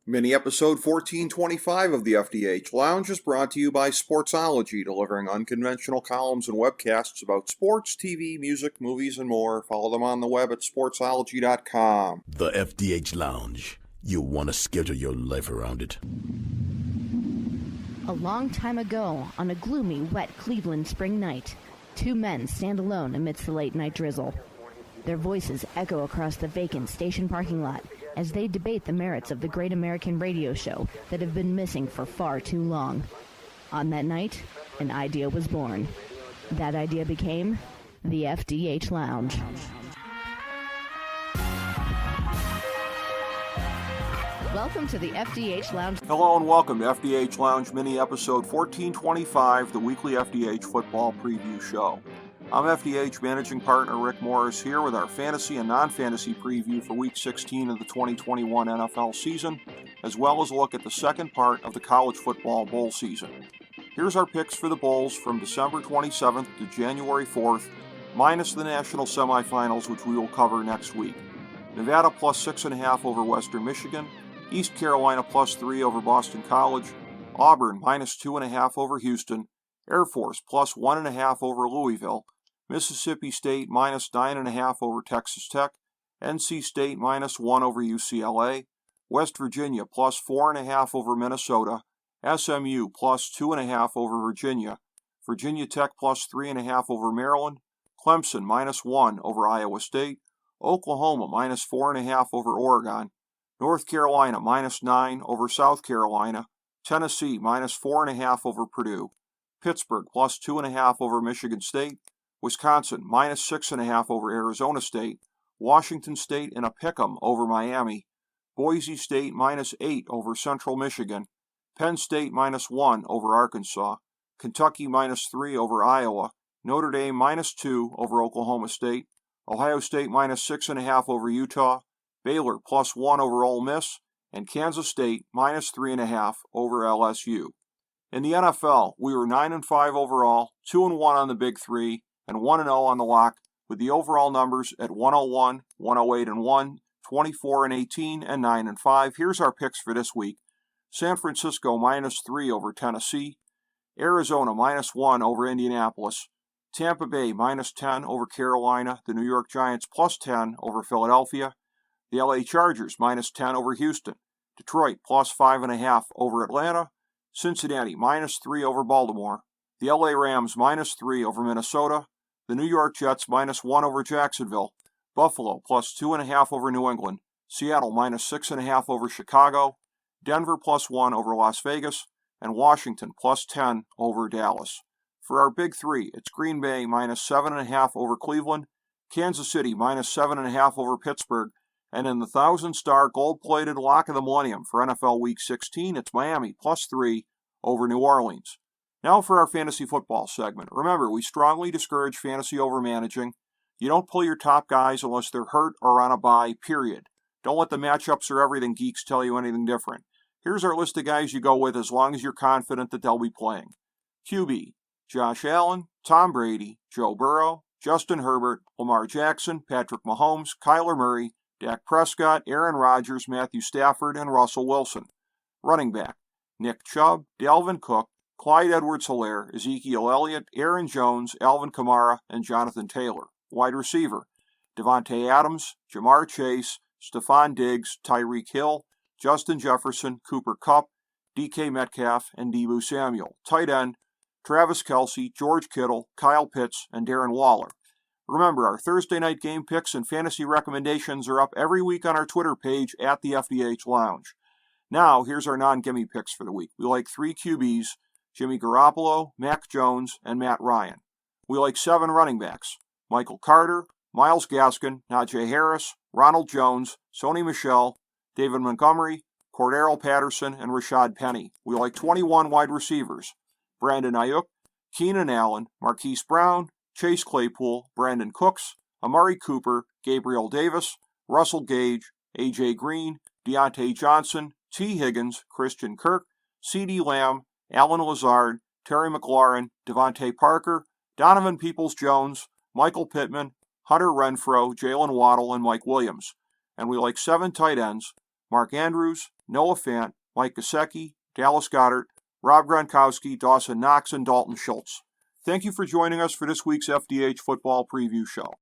Mini episode 1425 of the FDH Lounge is brought to you by Sportsology, delivering unconventional columns and webcasts about sports, TV, music, movies, and more. Follow them on the web at sportsology.com. The FDH Lounge. You'll want to schedule your life around it. A long time ago, on a gloomy, wet Cleveland spring night, two men stand alone amidst the late-night drizzle. Their voices echo across the vacant station parking lot as they debate the merits of the great American radio show that have been missing for far too long. On that night, an idea was born. That idea became the FDH Lounge. Welcome to the FDH Lounge. Hello and welcome to FDH Lounge mini episode 1425, the weekly FDH football preview show. I'm FDH Managing Partner Rick Morris here with our fantasy and non-fantasy preview for Week 16 of the 2021 NFL season, as well as a look at the second part of the college football bowl season. Here's our picks for the bowls from December 27th to January 4th, minus the national semifinals, which we will cover next week. Nevada plus 6.5 over Western Michigan, East Carolina plus 3 over Boston College, Auburn minus 2.5 over Houston, Air Force plus 1.5 over Louisville, Mississippi State minus 9.5 over Texas Tech, NC State minus 1 over UCLA, West Virginia plus 4.5 over Minnesota, SMU plus 2.5 over Virginia, Virginia Tech plus 3.5 over Maryland, Clemson minus 1 over Iowa State, Oklahoma minus 4.5 over Oregon, North Carolina minus 9 over South Carolina, Tennessee minus 4.5 over Purdue, Pittsburgh plus 2.5 over Michigan State, Wisconsin minus 6.5 over Arizona State, Washington State in a pick'em over Miami, Boise State minus 8 over Central Michigan, Penn State minus 1 over Arkansas, Kentucky minus 3 over Iowa, Notre Dame minus 2 over Oklahoma State, Ohio State minus 6.5 over Utah, Baylor plus 1 over Ole Miss, and Kansas State minus 3.5 over LSU. In the NFL, we were 9-5 overall, 2-1 on the Big Three, and 1-0 on the lock, with the overall numbers at 101, 108-1, 24-18, and 9-5. Here's our picks for this week. San Francisco minus 3 over Tennessee, Arizona minus 1 over Indianapolis, Tampa Bay minus 10 over Carolina, the New York Giants plus 10 over Philadelphia, the LA Chargers minus 10 over Houston, Detroit plus 5.5 over Atlanta, Cincinnati minus 3 over Baltimore, the LA Rams minus 3 over Minnesota, the New York Jets minus 1 over Jacksonville, Buffalo plus 2.5 over New England, Seattle minus 6.5 over Chicago, Denver plus 1 over Las Vegas, and Washington plus 10 over Dallas. For our Big Three, it's Green Bay minus 7.5 over Cleveland, Kansas City minus 7.5 over Pittsburgh, and in the 1,000-star gold-plated lock of the millennium for NFL Week 16, it's Miami plus 3 over New Orleans. Now for our fantasy football segment. Remember, we strongly discourage fantasy overmanaging. You don't pull your top guys unless they're hurt or on a bye, period. Don't let the matchups or everything geeks tell you anything different. Here's our list of guys you go with as long as you're confident that they'll be playing. QB, Josh Allen, Tom Brady, Joe Burrow, Justin Herbert, Lamar Jackson, Patrick Mahomes, Kyler Murray, Dak Prescott, Aaron Rodgers, Matthew Stafford, and Russell Wilson. Running back, Nick Chubb, Dalvin Cook, Clyde Edwards-Helaire, Ezekiel Elliott, Aaron Jones, Alvin Kamara, and Jonathan Taylor. Wide receiver, Devontae Adams, Jamar Chase, Stephon Diggs, Tyreek Hill, Justin Jefferson, Cooper Kupp, DK Metcalf, and Deebo Samuel. Tight end, Travis Kelce, George Kittle, Kyle Pitts, and Darren Waller. Remember, our Thursday night game picks and fantasy recommendations are up every week on our Twitter page at the FDH Lounge. Now, here's our non-gimme picks for the week. We like 3 QBs, Jimmy Garoppolo, Mac Jones, and Matt Ryan. We like 7 running backs, Michael Carter, Myles Gaskin, Najee Harris, Ronald Jones, Sony Michel, David Montgomery, Cordero Patterson, and Rashad Penny. We like 21 wide receivers, Brandon Ayuk, Keenan Allen, Marquise Brown, Chase Claypool, Brandon Cooks, Amari Cooper, Gabriel Davis, Russell Gage, A.J. Green, Deontay Johnson, T. Higgins, Christian Kirk, C.D. Lamb, Allen Lazard, Terry McLaurin, Devontae Parker, Donovan Peoples-Jones, Michael Pittman, Hunter Renfrow, Jalen Waddle, and Mike Williams. And we like 7 tight ends, Mark Andrews, Noah Fant, Mike Gesicki, Dallas Goddard, Rob Gronkowski, Dawson Knox, and Dalton Schultz. Thank you for joining us for this week's FDH Football Preview Show.